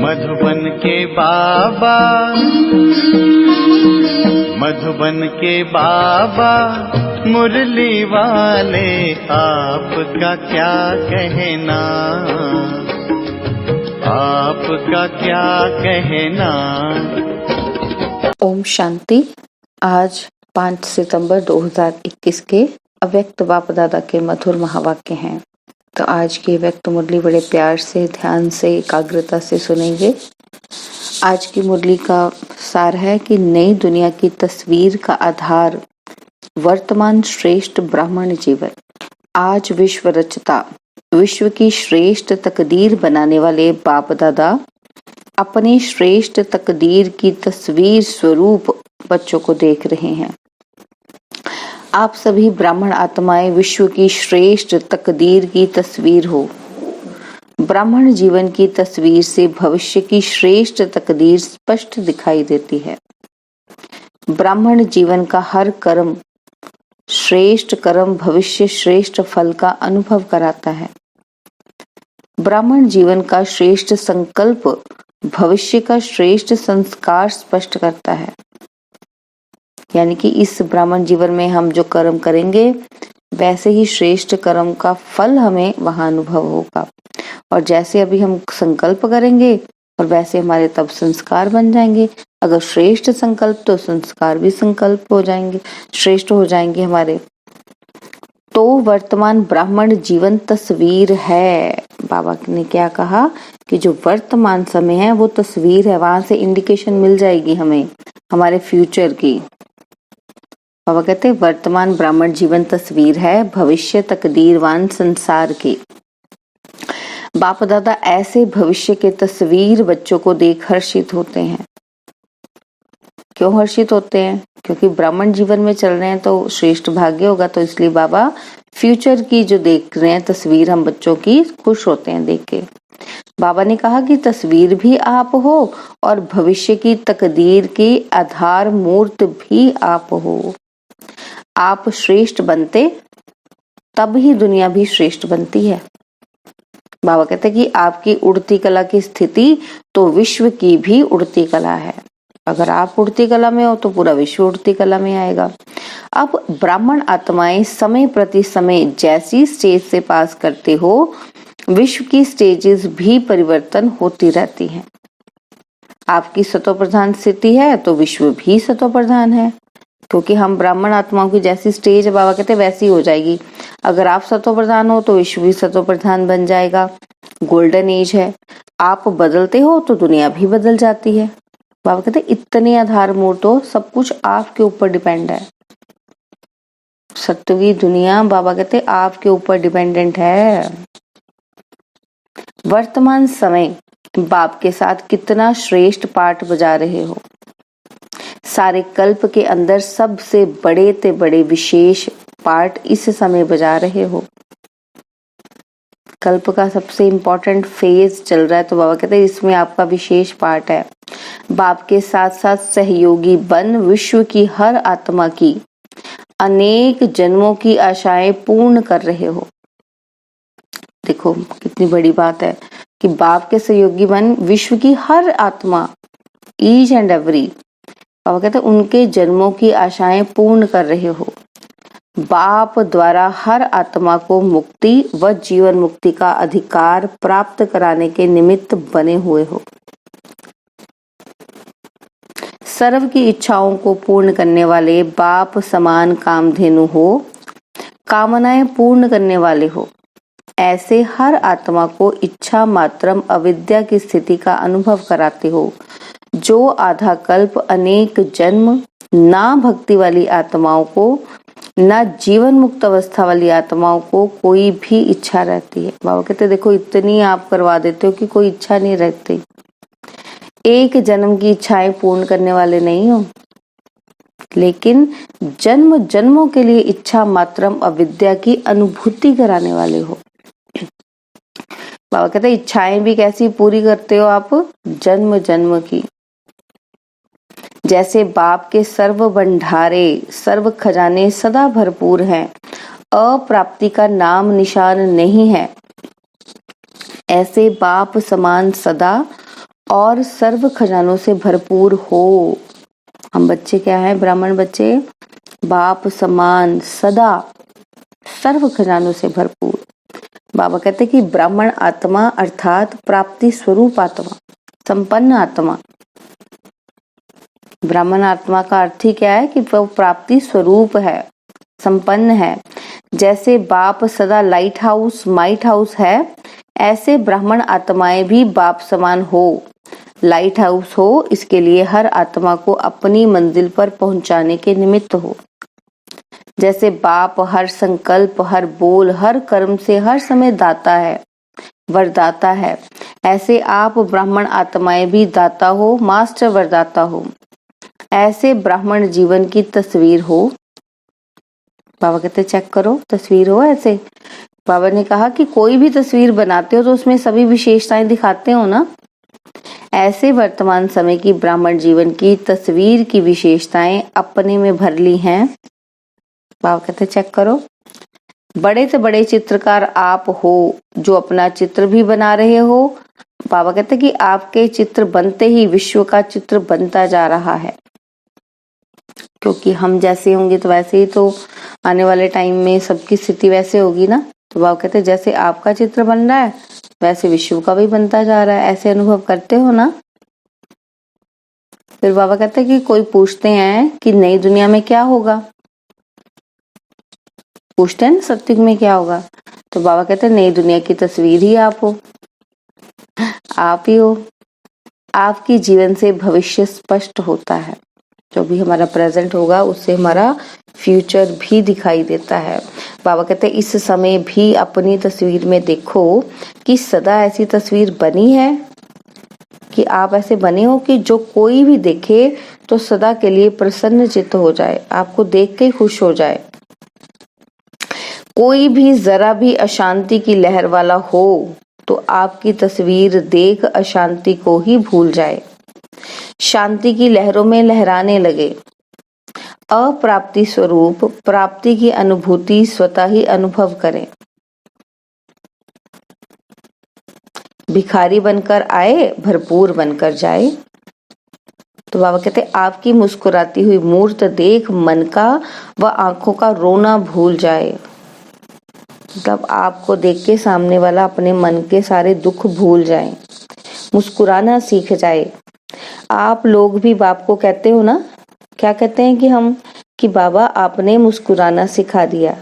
मधुबन के बाबा, मधुबन के बाबा मुरली वाले, आपका क्या कहना, आपका क्या कहना। ओम शांति। आज 5 सितंबर 2021 के अव्यक्त बाप दादा के मधुर महावाक्य हैं। तो आज की व्यक्त मुरली बड़े प्यार से, ध्यान से, एकाग्रता से सुनेंगे। आज की मुरली का सार है कि नई दुनिया की तस्वीर का आधार वर्तमान श्रेष्ठ ब्राह्मण जीवन। आज विश्व रचता, विश्व की श्रेष्ठ तकदीर बनाने वाले बाप दादा अपने श्रेष्ठ तकदीर की तस्वीर स्वरूप बच्चों को देख रहे हैं। आप सभी ब्राह्मण आत्माएं विश्व की श्रेष्ठ तकदीर की तस्वीर हो। ब्राह्मण जीवन की तस्वीर से भविष्य की श्रेष्ठ तकदीर स्पष्ट दिखाई देती है। ब्राह्मण जीवन का हर कर्म श्रेष्ठ कर्म भविष्य श्रेष्ठ फल का अनुभव कराता है। ब्राह्मण जीवन का श्रेष्ठ संकल्प भविष्य का श्रेष्ठ संस्कार स्पष्ट करता है। यानी कि इस ब्राह्मण जीवन में हम जो कर्म करेंगे वैसे ही श्रेष्ठ कर्म का फल हमें वहां अनुभव होगा। और जैसे अभी हम संकल्प करेंगे और वैसे हमारे तब संस्कार बन जाएंगे। अगर श्रेष्ठ संकल्प तो संस्कार भी संकल्प हो जाएंगे, श्रेष्ठ हो जाएंगे हमारे। तो वर्तमान ब्राह्मण जीवन तस्वीर है। बाबा ने क्या कहा कि जो वर्तमान समय है वो तस्वीर है, वहां से इंडिकेशन मिल जाएगी हमें हमारे फ्यूचर की। बाबा कहते हैं वर्तमान ब्राह्मण जीवन तस्वीर है भविष्य तकदीरवान संसार की। बाप दादा ऐसे भविष्य के तस्वीर बच्चों को देख हर्षित होते हैं। क्यों हर्षित होते हैं? क्योंकि ब्राह्मण जीवन में चल रहे हैं तो श्रेष्ठ भाग्य होगा, तो इसलिए बाबा फ्यूचर की जो देख रहे हैं तस्वीर हम बच्चों की, खुश होते हैं देख के। बाबा ने कहा कि तस्वीर भी आप हो और भविष्य की तकदीर की आधार मूर्त भी आप हो। आप श्रेष्ठ बनते तब ही दुनिया भी श्रेष्ठ बनती है। बाबा कहते हैं कि आपकी उड़ती कला की स्थिति तो विश्व की भी उड़ती कला है। अगर आप उड़ती कला में हो तो पूरा विश्व उड़ती कला में आएगा। अब ब्राह्मण आत्माएं समय प्रति समय जैसी स्टेज से पास करते हो, विश्व की स्टेजेस भी परिवर्तन होती रहती हैं। आपकी सतो प्रधान स्थिति है तो विश्व भी सतो प्रधान है, क्योंकि हम ब्राह्मण आत्माओं की जैसी स्टेज बाबा कहते वैसी हो जाएगी। अगर आप सतो प्रधान हो तो विश्व भी सतो प्रधान बन जाएगा। गोल्डन एज है। आप बदलते हो तो दुनिया भी बदल जाती है। बाबा कहते इतने आधार मूर्त हो, सब कुछ आपके ऊपर डिपेंड है। सत्वी दुनिया बाबा कहते आपके ऊपर डिपेंडेंट है। वर्तमान समय बाप के साथ कितना श्रेष्ठ पाठ बजा रहे हो। सारे कल्प के अंदर सबसे बड़े ते बड़े विशेष पार्ट इस समय बजा रहे हो। कल्प का सबसे इम्पोर्टेंट फेज चल रहा है, तो बाबा कहते हैं इसमें आपका विशेष पार्ट है। बाप के साथ साथ सहयोगी बन विश्व की हर आत्मा की अनेक जन्मों की आशाएं पूर्ण कर रहे हो। देखो कितनी बड़ी बात है कि बाप के सहयोगी बन विश्व की हर आत्मा, ईच एंड एवरी, बाबा कहते हैं उनके जन्मों की आशाएं पूर्ण कर रहे हो। बाप द्वारा हर आत्मा को मुक्ति व जीवन मुक्ति का अधिकार प्राप्त कराने के निमित्त बने हुए हो। सर्व की इच्छाओं को पूर्ण करने वाले बाप समान कामधेनु हो, कामनाएं पूर्ण करने वाले हो। ऐसे हर आत्मा को इच्छा मात्रम अविद्या की स्थिति का अनुभव कराते हो, जो आधा कल्प अनेक जन्म ना भक्ति वाली आत्माओं को, ना जीवन मुक्त अवस्था वाली आत्माओं को कोई भी इच्छा रहती है। बाबा कहते देखो इतनी आप करवा देते हो कि कोई इच्छा नहीं रहती। एक जन्म की इच्छाएं पूर्ण करने वाले नहीं हो, लेकिन जन्म जन्मों के लिए इच्छा मात्रम अविद्या की अनुभूति कराने वाले हो। बाबा कहते इच्छाएं भी कैसी पूरी करते हो आप? जन्म जन्म की। जैसे बाप के सर्व भंडारे, सर्व खजाने सदा भरपूर हैं, अप्राप्ति का नाम निशान नहीं है, ऐसे बाप समान सदा और सर्व खजानों से भरपूर हो। हम बच्चे क्या हैं? ब्राह्मण बच्चे बाप समान सदा सर्व खजानों से भरपूर। बाबा कहते कि ब्राह्मण आत्मा अर्थात प्राप्ति स्वरूप आत्मा, संपन्न आत्मा। ब्राह्मण आत्मा का अर्थ ही क्या है कि वह प्राप्ति स्वरूप है, संपन्न है। जैसे बाप सदा लाइट हाउस माइट हाउस है, ऐसे ब्राह्मण आत्माएं भी बाप समान हो, लाइट हाउस हो, इसके लिए हर आत्मा को अपनी मंजिल पर पहुंचाने के निमित्त हो। जैसे बाप हर संकल्प, हर बोल, हर कर्म से हर समय दाता है, वरदाता है, ऐसे आप ब्राह्मण आत्माएं भी दाता हो, मास्टर वरदाता हो। ऐसे ब्राह्मण जीवन की तस्वीर हो। बाबा कहते चेक करो, तस्वीर हो ऐसे। बाबा ने कहा कि कोई भी तस्वीर बनाते हो तो उसमें सभी विशेषताएं दिखाते हो ना। ऐसे वर्तमान समय की ब्राह्मण जीवन की तस्वीर की विशेषताएं अपने में भर ली हैं। बाबा कहते चेक करो। बड़े से बड़े चित्रकार आप हो, जो अपना चित्र भी बना रहे हो। बाबा कहते कि आपके चित्र बनते ही विश्व का चित्र बनता जा रहा है, क्योंकि हम जैसे होंगे तो वैसे ही तो आने वाले टाइम में सबकी स्थिति वैसे होगी ना। तो बाबा कहते जैसे आपका चित्र बन रहा है वैसे विश्व का भी बनता जा रहा है। ऐसे अनुभव करते हो ना। फिर बाबा कहते कि कोई पूछते हैं कि नई दुनिया में क्या होगा, पूछते हैं सत्युग में क्या होगा। तो बाबा कहते हैं नई दुनिया की तस्वीर ही आप हो, आप ही हो। आपकी जीवन से भविष्य स्पष्ट होता है। जो भी हमारा प्रेजेंट होगा उससे हमारा फ्यूचर भी दिखाई देता है। बाबा कहते हैं इस समय भी अपनी तस्वीर में देखो कि सदा ऐसी तस्वीर बनी है कि आप ऐसे बने हो कि जो कोई भी देखे तो सदा के लिए प्रसन्न चित्त हो जाए, आपको देख के खुश हो जाए। कोई भी जरा भी अशांति की लहर वाला हो तो आपकी तस्वीर देख अशांति को ही भूल जाए, शांति की लहरों में लहराने लगे। अप्राप्ति स्वरूप प्राप्ति की अनुभूति स्वतः ही अनुभव करें। भिखारी बनकर आए, भरपूर बनकर जाए। तो बाबा कहते आपकी मुस्कुराती हुई मूर्त देख मन का व आंखों का रोना भूल जाए। मतलब आपको देख के सामने वाला अपने मन के सारे दुख भूल जाए, मुस्कुराना सीख जाए। आप लोग भी बाप को कहते हो ना, क्या कहते हैं कि हम कि बाबा आपने मुस्कुराना सिखा दिया।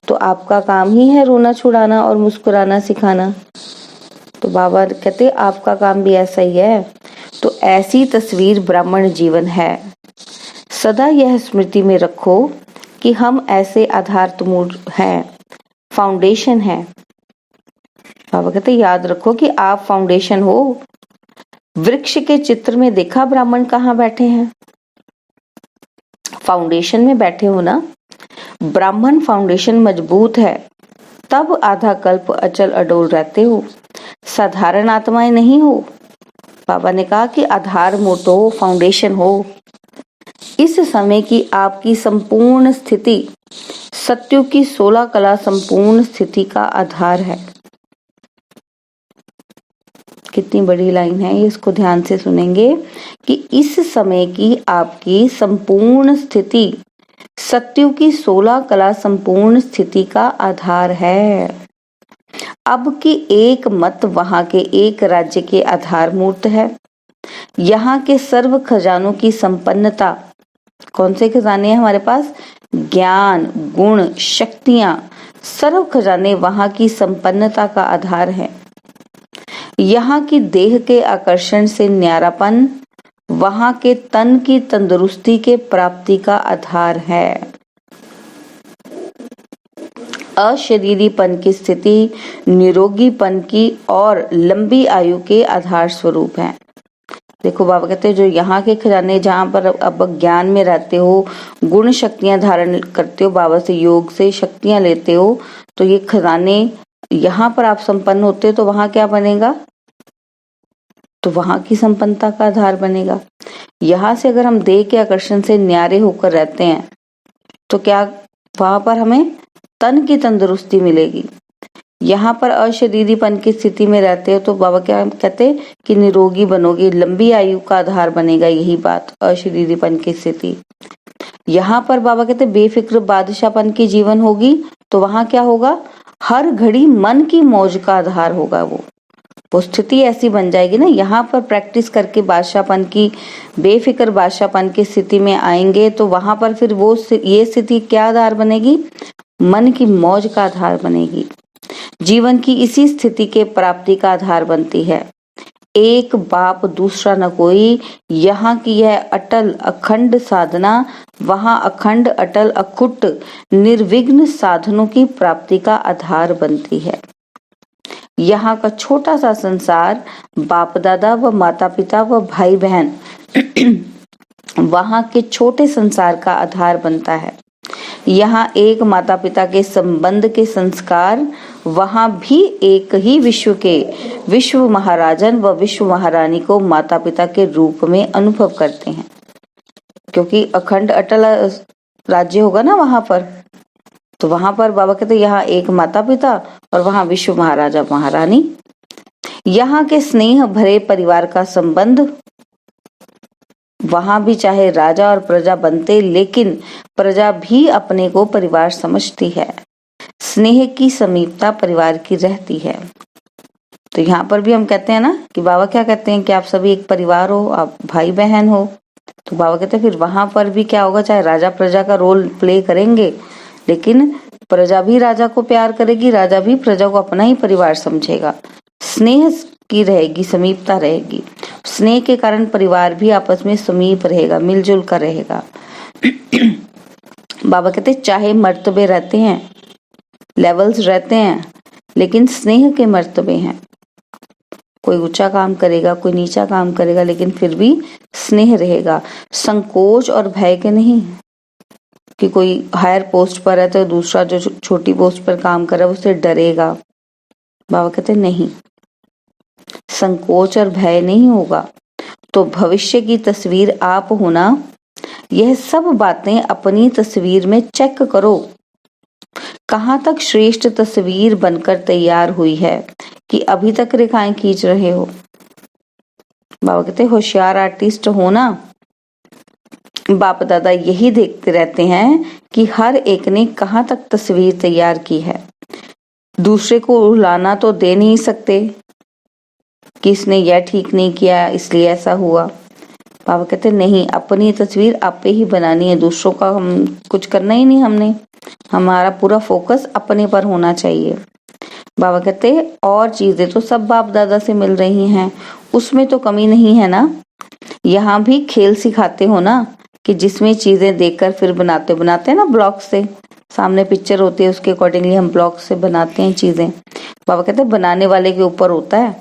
तो आपका काम ही है रोना छुड़ाना और मुस्कुराना सिखाना। तो बाबा कहते आपका काम भी ऐसा ही है। तो ऐसी तस्वीर ब्राह्मण जीवन है। सदा यह स्मृति में रखो कि हम ऐसे आधार तुमूल हैं, फाउंडेशन है। बाबा कहते याद रखो कि आप फाउंडेशन हो। वृक्ष के चित्र में देखा ब्राह्मण कहाँ बैठे हैं? फाउंडेशन में बैठे हो ना। ब्राह्मण फाउंडेशन मजबूत है तब आधा कल्प अचल अडोल रहते हो, साधारण आत्माएं नहीं हो। बाबा ने कहा कि आधार मोटो हो, फाउंडेशन हो। इस समय की आपकी संपूर्ण स्थिति सत्युग की 16 कला संपूर्ण स्थिति का आधार है। कितनी बड़ी लाइन है ये, इसको ध्यान से सुनेंगे कि इस समय की आपकी संपूर्ण स्थिति सत्युग की 16 कला संपूर्ण स्थिति का आधार है। अब की एक मत वहां के एक राज्य के आधार मूर्त है। यहाँ के सर्व खजानों की संपन्नता, कौन से खजाने हैं हमारे पास? ज्ञान, गुण, शक्तियां, सर्व खजाने वहां की संपन्नता का आधार है। यहाँ की देह के आकर्षण से न्यारापन वहां के तन की तंदुरुस्ती के प्राप्ति का आधार है। अशरीरीपन की स्थिति निरोगीपन की और लंबी आयु के आधार स्वरूप है। देखो बाबा कहते हैं जो यहाँ के खजाने, जहाँ पर अब ज्ञान में रहते हो, गुण शक्तियां धारण करते हो, बाबा से योग से शक्तियां लेते हो, तो ये खजाने यहाँ पर आप संपन्न होते हो तो वहां क्या बनेगा? तो वहां की संपन्नता का आधार बनेगा। यहाँ से अगर हम देह के आकर्षण से न्यारे होकर रहते हैं तो क्या वहां पर हमें तन की तंदुरुस्ती मिलेगी। यहाँ पर अशरीरीपन की स्थिति में रहते हो तो बाबा क्या कहते हैं कि निरोगी बनोगे, लंबी आयु का आधार बनेगा यही बात, अशरीरीपन की स्थिति। यहाँ पर बाबा कहते बेफिक्र बादशाहपन की जीवन होगी तो वहां क्या होगा, हर घड़ी मन की मौज का आधार होगा। वो स्थिति ऐसी बन जाएगी ना, यहाँ पर प्रैक्टिस करके बादशाहपन की, बेफिक्र बादशाहपन की स्थिति में आएंगे तो वहां पर फिर वो ये स्थिति क्या आधार बनेगी, मन की मौज का आधार बनेगी। जीवन की इसी स्थिति के प्राप्ति का आधार बनती है। एक बाप दूसरा न कोई, यहाँ की यह अटल अखंड साधना वहां अखंड अटल अकुट निर्विघ्न साधनों की प्राप्ति का आधार बनती है। यहाँ का छोटा सा संसार, बाप दादा व माता पिता व भाई बहन वहां के छोटे संसार का आधार बनता है। यहाँ एक माता पिता के संबंध के संस्कार वहां भी एक ही विश्व के विश्व महाराजन व विश्व महारानी को माता पिता के रूप में अनुभव करते हैं, क्योंकि अखंड अटल राज्य होगा ना वहां पर। तो वहां पर बाबा कहते यहाँ एक माता पिता और वहां विश्व महाराजा महारानी। यहाँ के स्नेह भरे परिवार का संबंध, वहां भी चाहे राजा और प्रजा बनते लेकिन प्रजा भी अपने को परिवार समझती है। स्नेह की समीपता परिवार की रहती है। तो यहाँ पर भी हम कहते हैं ना कि बाबा क्या कहते हैं कि आप सभी एक परिवार हो, आप भाई बहन हो। तो बाबा कहते हैं फिर वहां पर भी क्या होगा, चाहे राजा प्रजा का रोल प्ले करेंगे लेकिन प्रजा भी राजा को प्यार करेगी, राजा भी प्रजा को अपना ही परिवार समझेगा। स्नेह की रहेगी, समीपता रहेगी। स्नेह के कारण परिवार भी आपस में समीप रहेगा, मिलजुल कर रहेगा। बाबा कहते चाहे मर्तबे रहते हैं, लेवल्स रहते हैं, लेकिन स्नेह के मर्तबे हैं। कोई ऊंचा काम करेगा, कोई नीचा काम करेगा, लेकिन फिर भी स्नेह रहेगा। संकोच और भय के नहीं कि कोई हायर पोस्ट पर है तो दूसरा जो छोटी पोस्ट पर काम कर रहा है उससे डरेगा। बाबा कहते नहीं, संकोच और भय नहीं होगा। तो भविष्य की तस्वीर आप होना, यह सब बातें अपनी तस्वीर में चेक करो। कहाँ तक श्रेष्ठ तस्वीर बनकर तैयार हुई है कि अभी तक रेखाएं खींच रहे हो। बाबा कहते होशियार आर्टिस्ट हो ना। बाप दादा यही देखते रहते हैं कि हर एक ने कहाँ तक तस्वीर तैयार की है। दूसरे को रुलाना तो दे नहीं सकते कि इसने यह ठीक नहीं किया इसलिए ऐसा हुआ। बाबा कहते नहीं, अपनी तस्वीर आपे ही बनानी है, दूसरों का हम कुछ करना ही नहीं। हमने हमारा पूरा फोकस अपने पर होना चाहिए। बाबा कहते और चीजें तो सब बाप दादा से मिल रही हैं, उसमें तो कमी नहीं है ना। यहाँ भी खेल सिखाते हो ना कि जिसमें चीजें देखकर फिर बनाते हैं ना, ब्लॉक से सामने पिक्चर होती है उसके अकॉर्डिंगली हम ब्लॉक से बनाते हैं चीजें। बाबा कहते बनाने वाले के ऊपर होता है,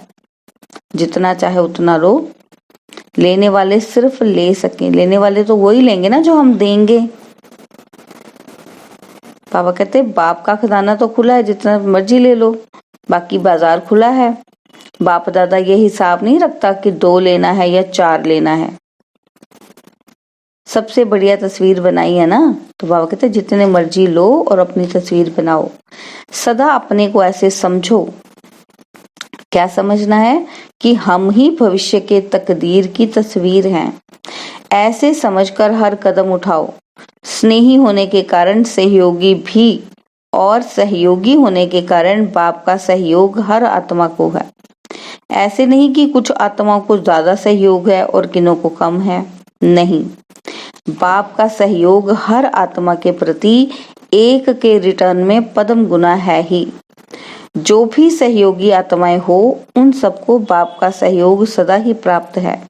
जितना चाहे उतना लो, लेने वाले सिर्फ ले सके। लेने वाले तो वही लेंगे ना जो हम देंगे। बाबा कहते बाप का खजाना तो खुला है, जितना मर्जी ले लो, बाकी बाजार खुला है। बाप दादा ये हिसाब नहीं रखता कि 2 लेना है या 4 लेना है। सबसे बढ़िया तस्वीर बनाई है ना, तो बाबा कहते जितने मर्जी लो और अपनी तस्वीर बनाओ। सदा अपने को ऐसे समझो। क्या समझना है कि हम ही भविष्य के तकदीर की तस्वीर हैं। ऐसे समझकर हर कदम उठाओ। स्नेही होने के कारण सहयोगी भी, और सहयोगी होने के कारण बाप का सहयोग हर आत्मा को है। ऐसे नहीं कि कुछ आत्माओं को ज्यादा सहयोग है और किन्हों को कम है, नहीं। बाप का सहयोग हर आत्मा के प्रति एक के रिटर्न में पद्म गुना है ही। जो भी सहयोगी आत्माएं हो उन सबको बाप का सहयोग सदा ही प्राप्त है,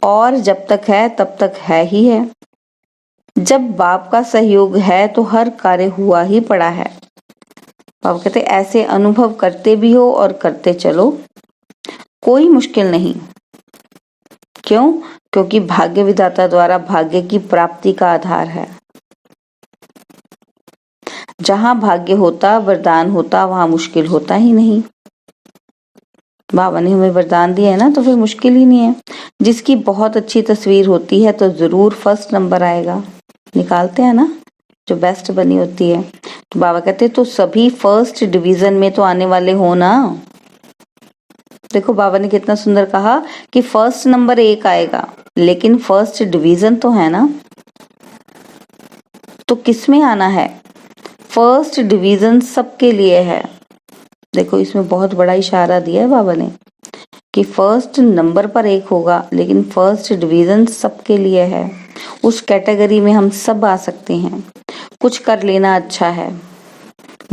और जब तक है तब तक है ही है। जब बाप का सहयोग है तो हर कार्य हुआ ही पड़ा है। बाबा कहते ऐसे अनुभव करते भी हो और करते चलो, कोई मुश्किल नहीं। क्यों? क्योंकि भाग्य विधाता द्वारा भाग्य की प्राप्ति का आधार है। जहां भाग्य होता, वरदान होता, वहां मुश्किल होता ही नहीं। बाबा ने हमें वरदान दिया है ना, तो फिर मुश्किल ही नहीं है। जिसकी बहुत अच्छी तस्वीर होती है तो जरूर फर्स्ट नंबर आएगा। निकालते हैं ना जो बेस्ट बनी होती है। तो बाबा कहते तो सभी फर्स्ट डिवीजन में तो आने वाले हो ना। देखो बाबा ने कितना सुंदर कहा कि फर्स्ट नंबर 1 आएगा, लेकिन फर्स्ट डिवीजन तो है ना। तो किसमें आना है? फर्स्ट डिवीजन सबके लिए है। देखो इसमें बहुत बड़ा इशारा दिया है बाबा ने कि फर्स्ट नंबर पर 1 होगा, लेकिन फर्स्ट डिवीजन सबके लिए है। उस कैटेगरी में हम सब आ सकते हैं। कुछ कर लेना अच्छा है।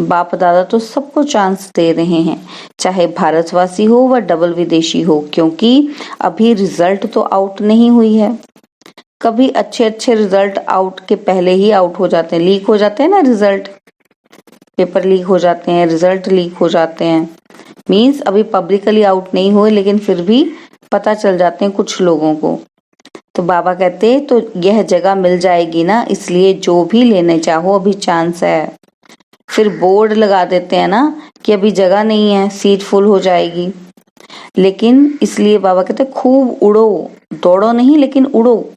बाप दादा तो सबको चांस दे रहे हैं, चाहे भारतवासी हो व डबल विदेशी हो, क्योंकि अभी रिजल्ट तो आउट नहीं हुई है। कभी अच्छे अच्छे रिजल्ट आउट के पहले ही आउट हो जाते हैं, लीक हो जाते हैं ना रिजल्ट, पेपर लीक हो जाते हैं, रिजल्ट लीक हो जाते हैं। मीन्स अभी पब्लिकली आउट नहीं हुए, लेकिन फिर भी पता चल जाते हैं कुछ लोगों को। तो बाबा कहते तो यह जगह मिल जाएगी ना, इसलिए जो भी लेने चाहो अभी चांस है। फिर बोर्ड लगा देते हैं ना कि अभी जगह नहीं है, सीट फुल हो जाएगी। लेकिन इसलिए बाबा कहते खूब उड़ो, दौड़ो नहीं लेकिन उड़ो।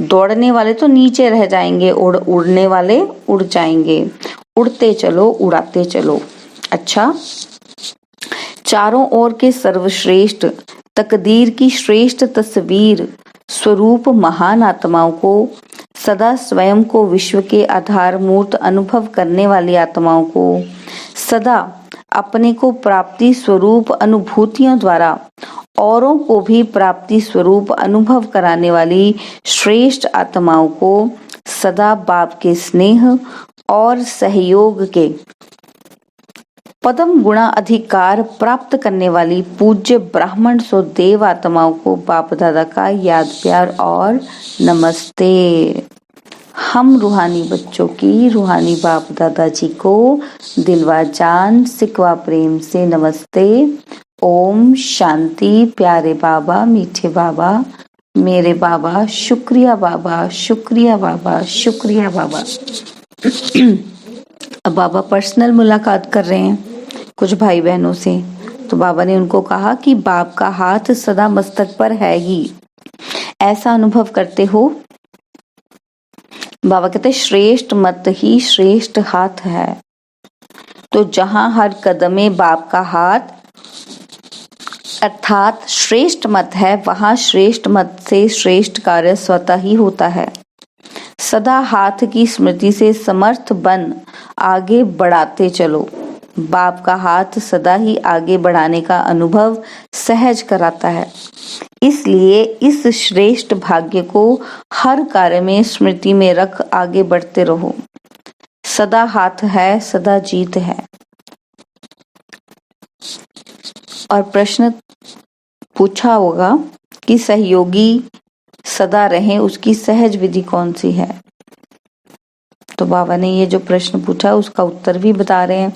दौड़ने वाले तो नीचे रह जाएंगे, उड़ने वाले उड़ जाएंगे। उड़ते चलो, उड़ाते चलो। अच्छा, चारों ओर के सर्वश्रेष्ठ तकदीर की श्रेष्ठ तस्वीर स्वरूप महान आत्माओं को, सदा स्वयं को विश्व के आधार मूर्त अनुभव करने वाली आत्माओं को, सदा अपने को प्राप्ति स्वरूप अनुभूतियों द्वारा औरों को भी प्राप्ति स्वरूप अनुभव कराने वाली श्रेष्ठ आत्माओं को, सदा बाप के स्नेह और सहयोग के पदम गुणा अधिकार प्राप्त करने वाली पूज्य ब्राह्मण सो देव आत्माओं को बाप दादा का याद प्यार और नमस्ते। हम रूहानी बच्चों की रूहानी बाप दादा जी को दिलवा जान सिकवा प्रेम से नमस्ते। ओम शांति। प्यारे बाबा, मीठे बाबा, मेरे बाबा, शुक्रिया बाबा, शुक्रिया बाबा, शुक्रिया बाबा। अब बाबा पर्सनल मुलाकात कर रहे हैं कुछ भाई बहनों से। तो बाबा ने उनको कहा कि बाप का हाथ सदा मस्तक पर है ही, ऐसा अनुभव करते हो? बाबा कहते श्रेष्ठ मत ही श्रेष्ठ हाथ है। तो जहां हर कदमे बाप का हाथ अर्थात श्रेष्ठ मत है, वहां श्रेष्ठ मत से श्रेष्ठ कार्य स्वतः ही होता है। सदा हाथ की स्मृति से समर्थ बन आगे बढ़ाते चलो। बाप का हाथ सदा ही आगे बढ़ाने का अनुभव सहज कराता है। इसलिए इस श्रेष्ठ भाग्य को हर कार्य में स्मृति में रख आगे बढ़ते रहो। सदा हाथ है, सदा जीत है। और प्रश्न पूछा होगा कि सहयोगी सदा रहे, उसकी सहज विधि कौन सी है? तो बाबा ने ये जो प्रश्न पूछा उसका उत्तर भी बता रहे हैं।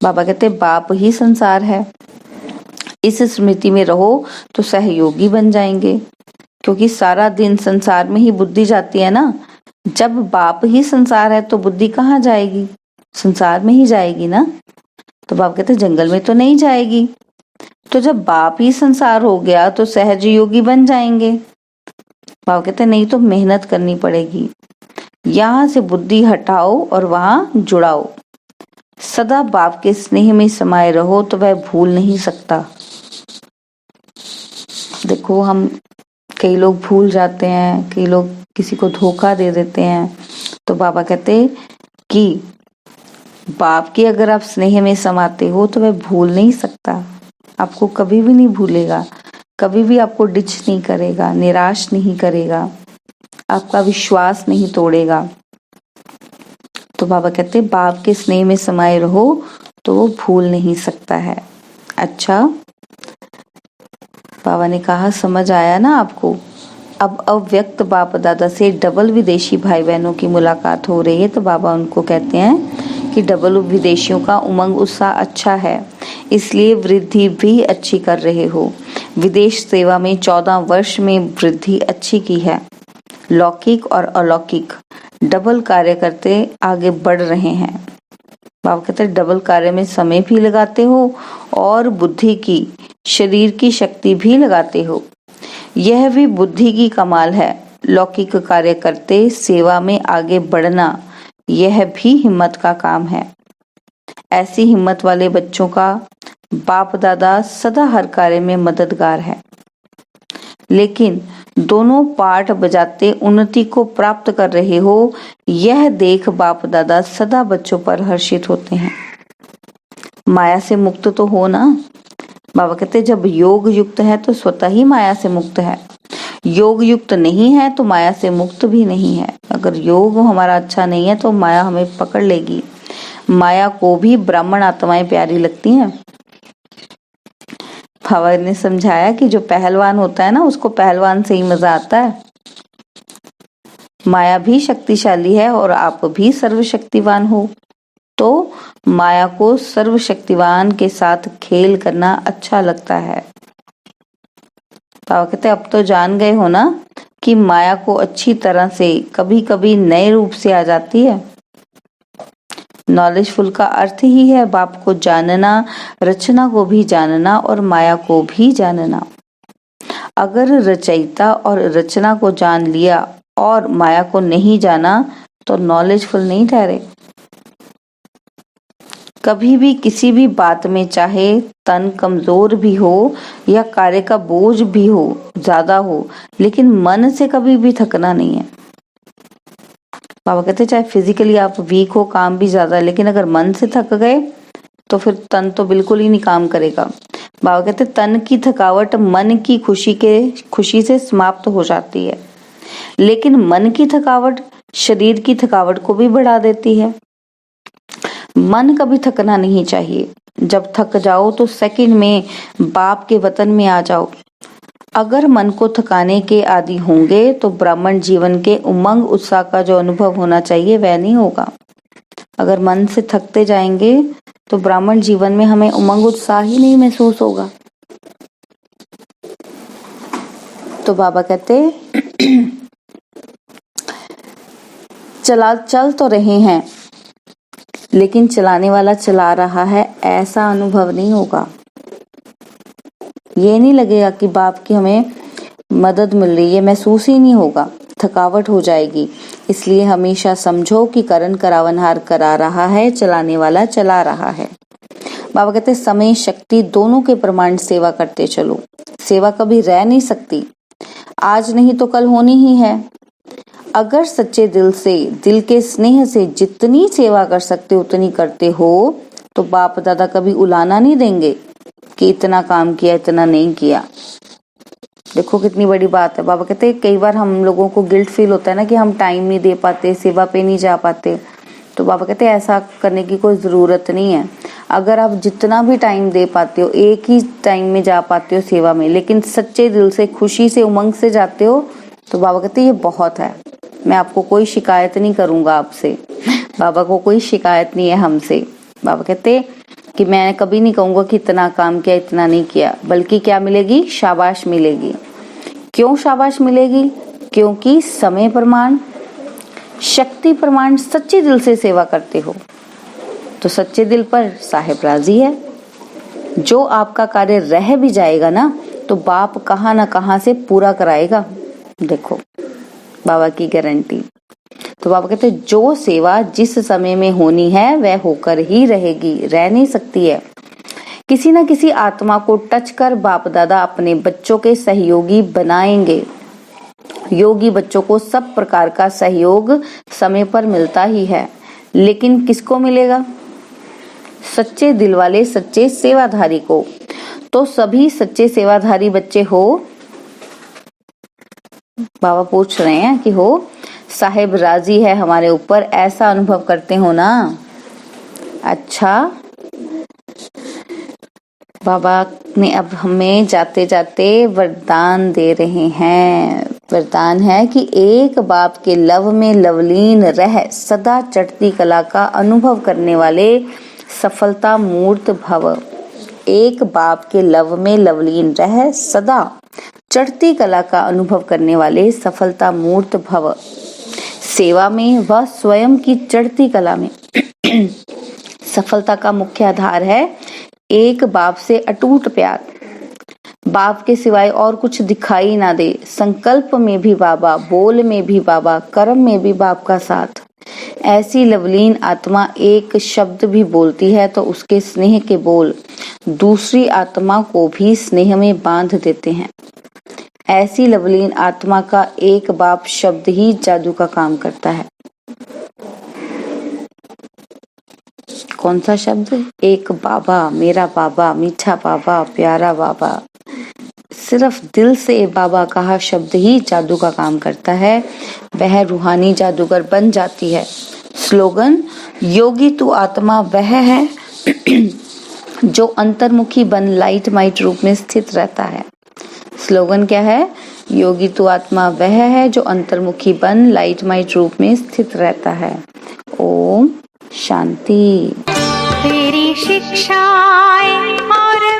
बाबा कहते बाप ही संसार है, इस स्मृति में रहो तो सहयोगी बन जाएंगे, क्योंकि सारा दिन संसार में ही बुद्धि जाती है ना। जब बाप ही संसार है तो बुद्धि कहाँ जाएगी? संसार में ही जाएगी ना। तो बाप कहते जंगल में तो नहीं जाएगी। तो जब बाप ही संसार हो गया तो सहज योगी बन जाएंगे। बाप कहते नहीं, तो मेहनत करनी पड़ेगी। यहाँ से बुद्धि हटाओ और वहां जुड़ाओ। सदा बाप के स्नेह में समाये रहो तो वह भूल नहीं सकता। देखो हम कई लोग भूल जाते हैं, कई लोग किसी को धोखा दे देते हैं। तो बाबा कहते कि बाप के अगर आप स्नेह में समाते हो तो वह भूल नहीं सकता, आपको कभी भी नहीं भूलेगा, कभी भी आपको डिच नहीं करेगा, निराश नहीं करेगा, आपका विश्वास नहीं तोड़ेगा। तो बाबा कहते बाप के स्नेह में समाये रहो तो वो भूल नहीं सकता है। अच्छा, बाबा ने कहा समझ आया ना आपको? अब अव्यक्त बाप दादा से डबल विदेशी भाई बहनों की मुलाकात हो रही है। तो बाबा उनको कहते हैं कि डबल विदेशियों का उमंग उत्साह अच्छा है, इसलिए वृद्धि भी अच्छी कर रहे हो। विदेश सेवा में 14 वर्ष में वृद्धि अच्छी की है। लौकिक और अलौकिक डबल कार्य करते आगे बढ़ रहे हैं। बाबा कहते हैं डबल कार्य में समय भी लगाते हो और बुद्धि की, शरीर की शक्ति भी लगाते हो। यह भी बुद्धि की कमाल है। लौकिक कार्य करते सेवा में आगे बढ़ना, यह भी हिम्मत का काम है। ऐसी हिम्मत वाले बच्चों का बाप दादा सदा हर कार्य में मददगार है। लेकिन दोनों पाठ बजाते उन्नति को प्राप्त कर रहे हो, यह देख बाप दादा सदा बच्चों पर हर्षित होते हैं। माया से मुक्त तो हो ना। बाबा कहते जब योग युक्त है तो स्वतः ही माया से मुक्त है, योग युक्त नहीं है तो माया से मुक्त भी नहीं है। अगर योग हमारा अच्छा नहीं है तो माया हमें पकड़ लेगी। माया को भी ब्राह्मण आत्माएं प्यारी लगती हैं। बाबा ने समझाया कि जो पहलवान होता है ना, उसको पहलवान से ही मजा आता है। माया भी शक्तिशाली है और आप भी सर्वशक्तिवान हो, तो माया को सर्वशक्तिवान के साथ खेल करना अच्छा लगता है। बाबा कहते अब तो जान गए हो ना कि माया को अच्छी तरह से कभी कभी नए रूप से आ जाती है। नॉलेजफुल का अर्थ ही है बाप को जानना, रचना को भी जानना और माया को भी जानना। अगर रचयिता और रचना को जान लिया और माया को नहीं जाना तो नॉलेजफुल नहीं ठहरे। कभी भी किसी भी बात में, चाहे तन कमजोर भी हो या कार्य का बोझ भी हो, ज्यादा हो, लेकिन मन से कभी भी थकना नहीं है। बाबा कहते चाहे फिजिकली आप वीक हो, काम भी ज्यादा है, लेकिन अगर मन से थक गए तो फिर तन तो बिल्कुल ही नहीं काम करेगा। बाबा कहते तन की थकावट मन की खुशी से समाप्त हो जाती है, लेकिन मन की थकावट शरीर की थकावट को भी बढ़ा देती है। मन कभी थकना नहीं चाहिए। जब थक जाओ तो सेकंड में बाप के वतन में आ जाओ। अगर मन को थकाने के आदि होंगे तो ब्राह्मण जीवन के उमंग उत्साह का जो अनुभव होना चाहिए वह नहीं होगा। अगर मन से थकते जाएंगे तो ब्राह्मण जीवन में हमें उमंग उत्साह ही नहीं महसूस होगा। तो बाबा कहते चल तो रहे हैं, लेकिन चलाने वाला चला रहा है ऐसा अनुभव नहीं होगा। ये नहीं लगेगा कि बाप की हमें मदद मिल रही है, महसूस ही नहीं होगा, थकावट हो जाएगी। इसलिए हमेशा समझो कि करण करावनहार करा रहा है, चलाने वाला चला रहा है। बाबा कहते समय शक्ति दोनों के प्रमाण सेवा करते चलो। सेवा कभी रह नहीं सकती, आज नहीं तो कल होनी ही है। अगर सच्चे दिल से, दिल के स्नेह से जितनी सेवा कर सकते उतनी करते हो तो बाप दादा कभी उलाना नहीं देंगे कि इतना काम किया इतना नहीं किया। देखो कितनी बड़ी बात है। बाबा कहते कई बार हम लोगों को गिल्ट फील होता है ना कि हम टाइम नहीं दे पाते, सेवा पे नहीं जा पाते। तो बाबा कहते ऐसा करने की कोई जरूरत नहीं है। अगर आप जितना भी टाइम दे पाते हो, एक ही टाइम में जा पाते हो सेवा में, लेकिन सच्चे दिल से, खुशी से, उमंग से जाते हो, तो बाबा कहते ये बहुत है। मैं आपको कोई शिकायत नहीं करूंगा आपसे, बाबा को कोई शिकायत नहीं है हमसे। बाबा कहते कि मैं कभी नहीं कहूंगा कि इतना काम किया इतना नहीं किया, बल्कि क्या मिलेगी? शाबाश मिलेगी। क्यों शाबाश मिलेगी? क्योंकि समय प्रमाण, शक्ति प्रमाण, सच्चे दिल से सेवा करते हो। तो सच्चे दिल पर साहेब राजी है। जो आपका कार्य रह भी जाएगा ना तो बाप कहाँ ना कहाँ से पूरा कराएगा। देखो बाबा की गारंटी। तो बाबा कहते जो सेवा जिस समय में होनी है वह होकर ही रहेगी, रह नहीं सकती है। किसी न किसी आत्मा को टच कर बाप दादा अपने बच्चों के सहयोगी बनाएंगे। योगी बच्चों को सब प्रकार का सहयोग समय पर मिलता ही है, लेकिन किसको मिलेगा? सच्चे दिल वाले, सच्चे सेवाधारी को। तो सभी सच्चे सेवाधारी बच्चे हो? बाबा पूछ रहे हैं कि हो? साहेब राजी है हमारे ऊपर, ऐसा अनुभव करते हो ना? अच्छा, बाबा ने अब हमें जाते जाते वरदान दे रहे हैं। वरदान है कि एक बाप के लव में लवलीन रह सदा चढ़ती कला का अनुभव करने वाले सफलता मूर्त भव। एक बाप के लव में लवलीन रह सदा चढ़ती कला का अनुभव करने वाले सफलता मूर्त भव। सेवा में व स्वयं की चढ़ती कला में सफलता का मुख्य आधार है एक बाप से अटूट प्यार। बाप के सिवाय और कुछ दिखाई ना दे। संकल्प में भी बाबा, बोल में भी बाबा, कर्म में भी बाप का साथ। ऐसी लवलीन आत्मा एक शब्द भी बोलती है तो उसके स्नेह के बोल दूसरी आत्मा को भी स्नेह में बांध देते हैं। ऐसी लवलीन आत्मा का एक बाप शब्द ही जादू का काम करता है। कौन सा शब्द? एक बाबा, मेरा बाबा, मीठा बाबा, प्यारा बाबा। सिर्फ दिल से बाबा कहा शब्द ही जादू का काम करता है, वह रूहानी जादूगर बन जाती है। स्लोगन: योगी तू आत्मा वह है जो अंतर्मुखी बन लाइट माइट रूप में स्थित रहता है। स्लोगन क्या है? योगी तू आत्मा वह है जो अंतर्मुखी बन लाइट माइट रूप में स्थित रहता है। ओम शांति। तेरी शिक्षाएं और